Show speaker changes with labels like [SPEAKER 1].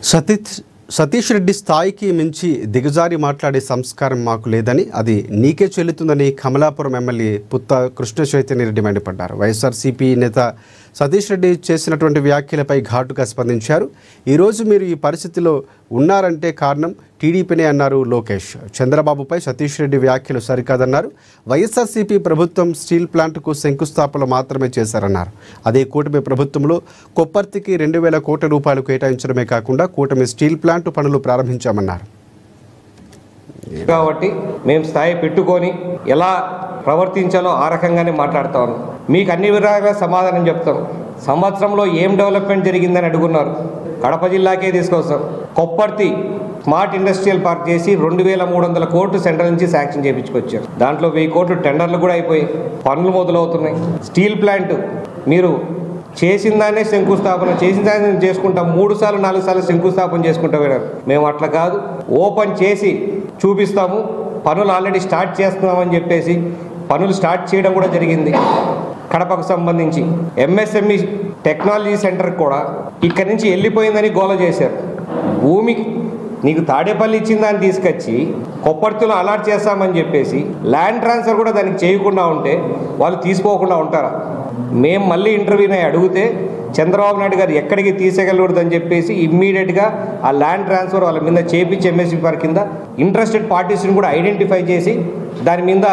[SPEAKER 1] సతీష్ రెడ్డి స్థాయికి మించి దిగజారి మాట్లాడే సంస్కారం మాకు లేదని, అది నీకే చెల్లుతుందని కమలాపురం ఎమ్మెల్యే పుత్త కృష్ణ చైతన్య రెడ్డి మండిపడ్డారు. వైఎస్ఆర్సీపీ నేత సతీష్ రెడ్డి చేసినటువంటి వ్యాఖ్యలపై ఘాటుగా స్పందించారు. ఈరోజు మీరు ఈ పరిస్థితిలో ఉన్నారంటే కారణం టీడీపీనే అన్నారు లోకేష్. చంద్రబాబుపై సతీష్ రెడ్డి వ్యాఖ్యలు సరికాదన్నారు. వైఎస్ఆర్సీపీ ప్రభుత్వం స్టీల్ ప్లాంట్కు శంకుస్థాపనలు మాత్రమే చేశారన్నారు. అదే కూటమి ప్రభుత్వంలో కొప్పర్తికి 2,000 కోట్ల రూపాయలు కేటాయించడమే కాకుండా కూటమి స్టీల్ ప్లాంట్ పనులు ప్రారంభించామన్నారు.
[SPEAKER 2] కాబట్టి మేము స్థాయి పెట్టుకొని ఎలా ప్రవర్తించాలో ఆ రకంగానే మాట్లాడతాను. మీకు అన్ని విధాలుగా సమాధానం చెప్తాం. సంవత్సరంలో ఏం డెవలప్మెంట్ జరిగిందని అడుగున్నారు. కడప జిల్లాకే తీసుకొస్తాం. కొప్పర్తి స్మార్ట్ ఇండస్ట్రియల్ పార్క్ చేసి 2,300 కోట్లు సెంట్రల్ నుంచి శాంక్షన్ చేయించుకొచ్చారు. దాంట్లో 1000 కోట్లు టెండర్లు కూడా అయిపోయి పనులు మొదలవుతున్నాయి. స్టీల్ ప్లాంట్ మీరు చేసిన దాన్నే శంకుస్థాపన చేసిన దాన్ని చేసుకుంటాం. 3 సార్లు 4 సార్లు శంకుస్థాపన చేసుకుంటూ పోయినారు. మేము అట్లా కాదు, ఓపెన్ చేసి చూపిస్తాము, పనులు ఆల్రెడీ స్టార్ట్ చేస్తున్నామని చెప్పేసి పనులు స్టార్ట్ చేయడం కూడా జరిగింది. కడపకు సంబంధించి ఎంఎస్ఎంఈ టెక్నాలజీ సెంటర్ కూడా ఇక్కడి నుంచి వెళ్ళిపోయిందని గోల చేశారు. భూమికి నీకు తాడేపల్లి ఇచ్చిన దాన్ని తీసుకొచ్చి కొప్పర్తిలో అలాట్ చేస్తామని చెప్పేసి ల్యాండ్ ట్రాన్స్ఫర్ కూడా దానికి చేయకుండా ఉంటే వాళ్ళు తీసుకోకుండా ఉంటారా? మేము మళ్ళీ ఇంటర్వ్యూని అడిగితే చంద్రబాబు నాయుడు గారు ఎక్కడికి తీసేయగలకూడదని చెప్పేసి ఇమ్మీడియట్గా ఆ ల్యాండ్ ట్రాన్స్ఫర్ వాళ్ళ మీద చేపించి ఎంఎస్పీ పార్క్ కింద ఇంట్రెస్టెడ్ పార్టీస్ని కూడా ఐడెంటిఫై చేసి దాని మీద